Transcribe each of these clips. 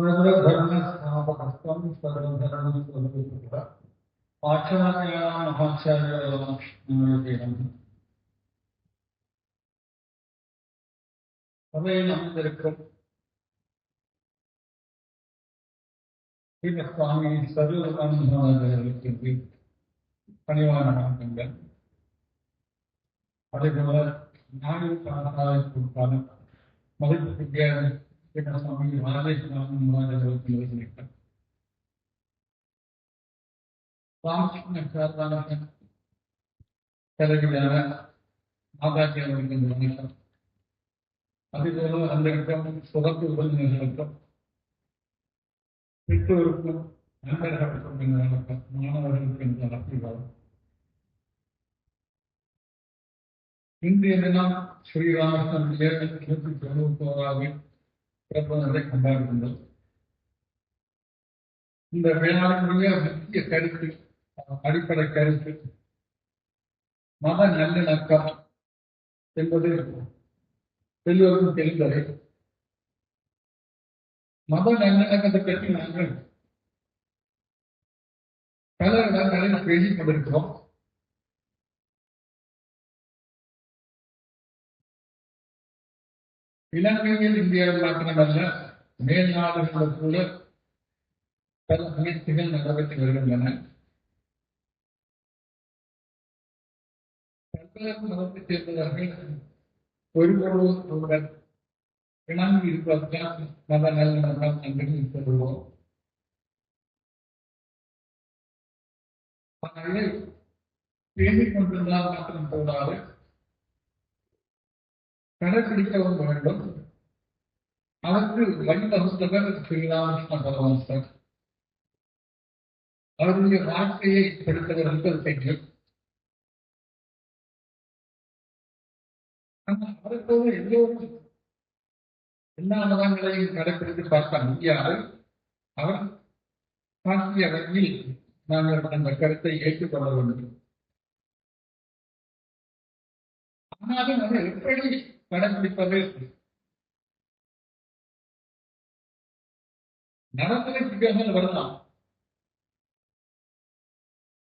सर्वधर्मस्थापकत्वं सर्वधर्मस्वरूपः ஆச்சாரியம் சபையில் அமைந்திருக்கும் சுவாமி சர்வதர்மர்களுக்கு பணிவான வணக்கங்கள். அதேபோல ஞாயிற்கான மதிப்புக்குரிய சுவாமி ராஜேஸ்வரன் ராமகிருஷ்ண சார்பான தலைவரான மாதாஜி அவர்களுக்கு வணக்கம். அதேபோல அந்த இடம் சிறப்பு விருந்தினர்களுக்கும் பெற்றோருக்கும் நண்பர்களுக்கும் வணக்கம். மாணவர்களுக்கு என்ற ஆசீர்வாதம். இன்றைய தினம் ஸ்ரீராமகிருஷ்ணனுடைய 191வது பிறந்தநாளை கொண்டாடுகின்றோம். இந்த விழாவினுடைய முக்கிய கருத்து, அடிப்படை கருத்து மத நல்லிணக்கம் என்பது எல்லோருக்கும் தெரிந்தது. மத நல்லிணக்கத்தை பற்றி நாங்கள் பல இடங்களில் பேசிக் கொண்டிருக்கிறோம். இலங்கையில் இந்தியாவில் மாத்திரமல்ல, மேல் நாடுகளில் கூட பல முயற்சிகள் நிறைவேற்றி வருகின்றன. பல்வேறு மதத்தைச் சேர்ந்தவர்கள் ஒருவர் இணங்கி இருப்பதுதான் மத நல்லிணக்கம் என்று சொல்லுவோம். ஆனால் பேசிக் கொண்டிருந்தால் மாத்திரம் போதாது, கடைபிடிக்கவும் வேண்டும். அதற்கு வழிவகுத்தவர் ஸ்ரீராமகிருஷ்ண பரமஹம்சர். அவருடைய வாழ்க்கையை படித்தவர்கள் தெரியும். ஆனால் அவர்களோடு எல்லோரும் எல்லா மதங்களையும் கடைபிடித்து பார்க்க முடியாது. அவர் காட்டிய வகையில் நாங்கள் அந்த கருத்தை ஏற்றுக்கொள்ள வேண்டும். ஆனாலும் அதை எப்படி கடைபிடிப்பது? நடைமுறை சிக்கல்கள் வரலாம்.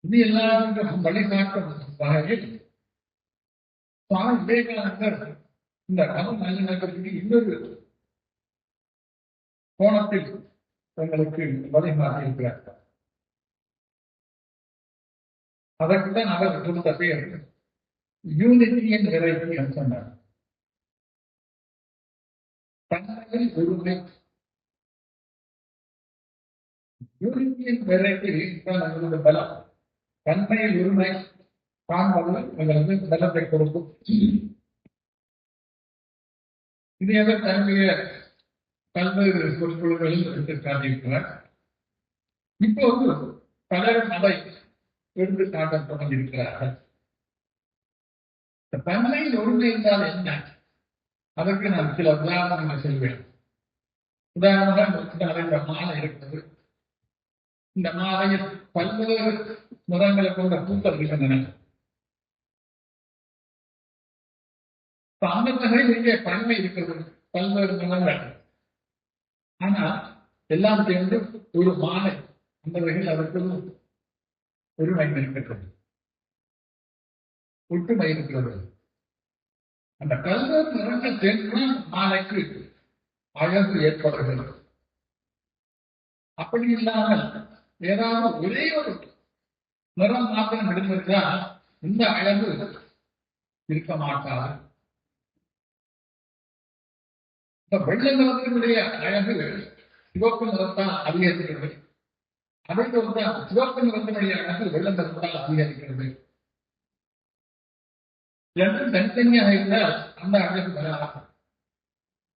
இது எல்லாருக்கும் வழிகாட்டும் வகையில் சுவாமி விவேகானந்தர் இந்த மத நல்லிணக்கத்துக்கு இன்னொரு கோணத்தில் எங்களுக்கு வழிகாட்டியிருக்கிறார். அதற்குதான் அவர் கொடுத்த பெயர் யூனிட்டியன் வெரைட்டி என்று சொன்னார். தன்மையில் ஒருமை. யூனிட்டியன் வெரைட்டி தான் எங்களுடைய பலம். தன்மையில் ஒருமை காண்பது எங்களுக்கு பலத்தை கொடுக்கும். இது அவர் தன்னுடைய பல்வேறு சொற்கொள்களில் எடுத்து காட்டியிருக்கிறார். இப்போது பலரும் அதை எடுத்து காட்ட தொடங்கியிருக்கிறார்கள். தன்மையில் ஒருமை என்றால் என்ன? அதற்கு நான் சில உதாரணங்கள் சொல்வேன். உதாரணமாக இந்த மாலை இருக்கிறது. இந்த மாலையில் பல்வேறு நிறங்களை கொண்ட பூக்கள் இருக்கின்றன. அந்த வகையில் இங்கே பன்மை இருக்கிறது, பல்வேறு நிறங்கள். ஆனால் எல்லாம் சேர்ந்து ஒரு மாலை. அந்த வகையில் அதற்கு ஒருமை இருக்கிறது, ஒற்றுமை இருக்கிறது. அந்த பல்வேறு நிறங்கள் சேர்ந்து மாலைக்கு அழகு ஏற்படுகிறது. அப்படி இல்லாமல் ஏதாவது ஒரே ஒரு நிறம் மாத்திரம் எடுத்திருந்தால் இந்த அழகு இருக்க மாட்டாது. இந்த வெள்ளை நிறத்தினுடைய அழகு சிவப்பு நிறத்தால் அதிகரிக்கிறது. அதே போல்தான் சிவப்பு நிறத்தினுடைய அழகு வெள்ளை நிறத்தால் அதிகரிக்கிறது. இரண்டும் தனித்தனியாக இருந்தால் அந்த அழகு வராது.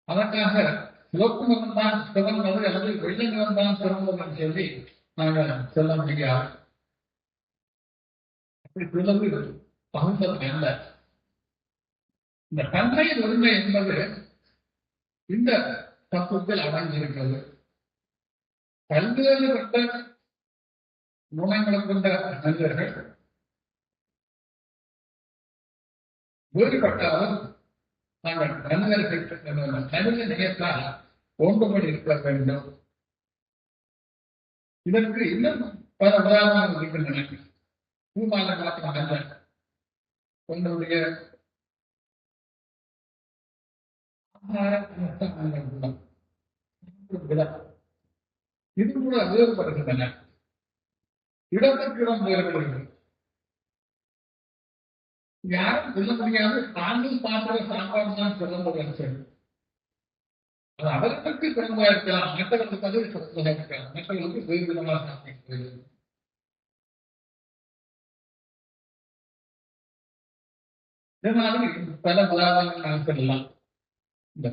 அதற்காக சிவப்பு நிறம் தான் சிறந்தது அல்லது வெள்ளை நிறம் தான் சிறந்தது சொல்லி நாங்கள் சொல்ல முடியாது. அப்படி சொல்வது பகுந்தது அல்ல. இந்த தன்மையின் உரிமை என்பது இந்த தத்துவத்தில் அடங்கியிருக்கிறது. பல்வேறுபட்ட குணங்களை கொண்ட மனிதர்கள் வேறுபட்டாலும் நாங்கள் மனித நேயத்தால் ஒன்றுபடி இருக்க வேண்டும் இதற்கு இன்னும் பல உதாரணங்கள் இருக்கின்றன. பூமாலை பார்த்தீங்கன்னா உங்களுடைய இது கூட வேறுபடுகின்றன. இடத்திற்கு இடம் வேறுபடுகிறது. யாரும் சொல்ல முடியாது தாங்கள் பார்க்கிற சாப்பாடு தான் சிறந்தது என்று சொல்லி. அது அவர்களுக்கு சிறந்தா இருக்கலாம், மற்றவர்களுக்கு அது சிறந்ததாக இருக்கலாம், மற்றவர்களுக்கு வேறு விதமாக சாப்பிடுகிறது. இதனால பல உதாரணங்கள் நாம் சொல்லலாம். இந்த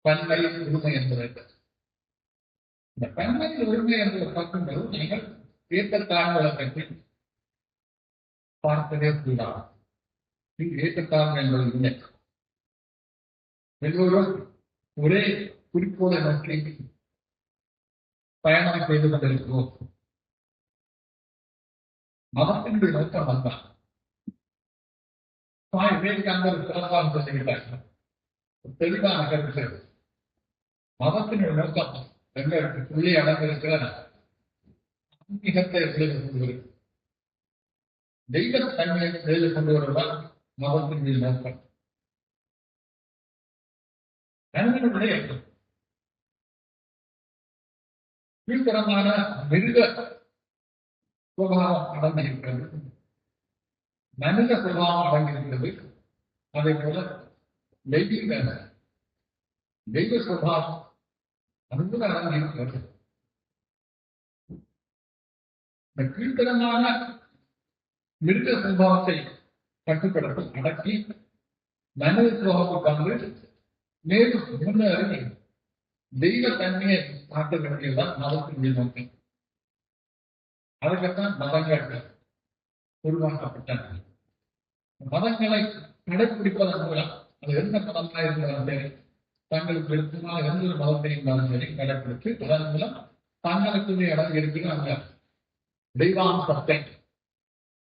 பன்மை உரிமை என்பதை இந்த பன்மை உரிமை என்பதை பார்க்கும்போது நீங்கள் ஏற்றத்தாழ்வுகளை பற்றி பார்க்கவே கூடாது. ஏற்றத்தாழ்வு என்பது இல்லை. எல்லோரும் ஒரே குறிக்கோளை நோக்கி பயணம் செய்து கொண்டிருக்கிறோம். மதத்தினுடைய நோக்கம் வந்தான் விவேகானந்தர் சிறப்பாக சொல்லிவிட்டார்கள். தெளிவான கருத்து. மதத்தினுடைய நோக்கம் எங்களுக்கு உள்ளே அடங்கிருக்கிற ஆன்மீகத்தை வெளியில் கொண்டு வரும், தெய்வ தன்மையை வெளியில் கொண்டு வருவதால் மதத்தினுடைய நோக்கம். தன்மையுடைய கீழ்த்தரமான மிருக சுபாவம் அடங்கியிருக்கிறது, மனித சுபாவம் அடங்கியிருக்கிறது. அதே போல தெய்வ சுபாவம் அது அடங்கியிருக்கிறது. இந்த கீழ்த்தரமான மிருக சுபாவத்தை கட்டுப்படுத்த அடக்கி மனித சுபாவத்துக்கு வந்து மேலும் முன்னேறி தெய்வ தன்மையை காட்ட வேண்டியதுதான் மதத்தினுடைய நோக்கம். அதற்குத்தான் மதங்கள் உருவாக்கப்பட்டன. மதங்களை கடைபிடிப்பதன் மூலம் அது எந்த மதமாக இருந்தாலும் சரி, தங்களுக்கு விருப்பமாக எந்த ஒரு மதத்தை இருந்தாலும் சரி கடைபிடித்து அதன் மூலம் தங்களுக்குரிய இடம் இருக்கிற அந்த தெய்வாம்சத்தை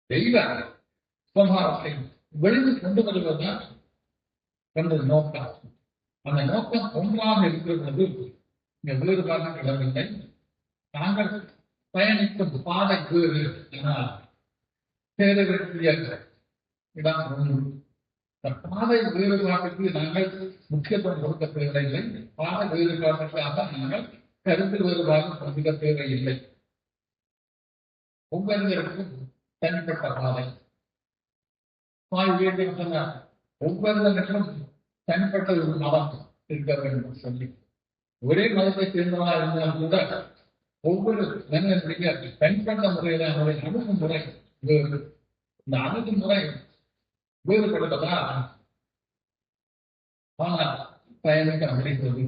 தெய்வ சுபாவத்தை வெளியில் கொண்டு வருவதுதான் என்ற நோக்கம். அந்த நோக்கம் ஒன்றாக இருக்கிறது. இங்க வேறுபாடு இடமில்லை. தாங்கள் பயணிக்கும் பாதை வேறு என்னால் சேர வேண்டிய இடம் ஒன்று. பாதை வேறுபாட்டுக்கு நாங்கள் முக்கியத்துவம் கொடுக்க தேவையில்லை. பாதை வேறுபாட்டுக்காக நாங்கள் கருத்து வேறுபாடு சந்திக்க தேவையில்லை. ஒவ்வொருவருக்கும் தனிப்பட்ட பாதை. சொன்னார் ஒவ்வொருவருக்கும் தனிப்பட்ட ஒரு மதம் இருக்க வேண்டும் சொல்லி, ஒரே மதத்தை சேர்ந்தவராக இருந்தால் கூட ஒவ்வொரு மனிதனுடைய தனிப்பட்ட முறையில அவருடைய அணுகுமுறை வேறு. இந்த அணுகுமுறை வேறுபடுவதா ஆனால் பயணிக்க முடிந்தது.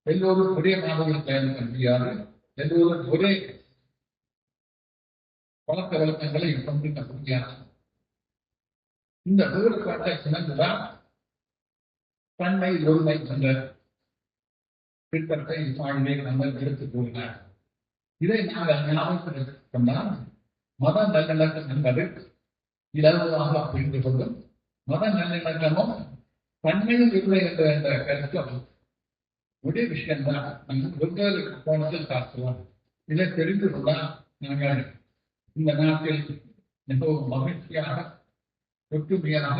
எல்லோரும் ஒரே மாதிரியில் பயணிக்க முடியாது. எல்லோரும் ஒரே பழக்க வழக்கங்களை கொண்டிருக்க முடியாது. இந்த வேறுபாட்டை சிறந்துதான் தன்மை ஒருமை என்ற திட்டத்தை வாழ்வை நம்ம எடுத்துக் கூறினார். இதை நாங்கள் ஞாபகத்தில் கொண்டால் மத நல்லிணக்கம் என்பது இலகுவாக புரிந்து கொள்ளும். மத நல்லிணக்கமும் தன்மையில் இல்லை என்ற கருத்தும் ஒரே விஷயம்தான். நம்ம வெவ்வேறு கோணத்தில் பார்க்கலாம். இதை தெரிந்து கொண்டால் நாங்கள் இந்த நாட்டில் மிகவும் மகிழ்ச்சியாக ஒற்றுமையாக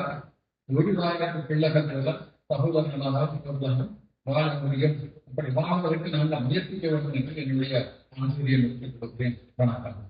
ஒருவாயிரம் பிள்ளைகள் மூலம் சகோதரர்களாக வாழ முடியும். அப்படி வாழ்வதற்கு நாங்கள் முயற்சிக்க வேண்டும் என்று என்னுடைய ஆசிரியர் கொடுக்கிறேன். வணக்கம்.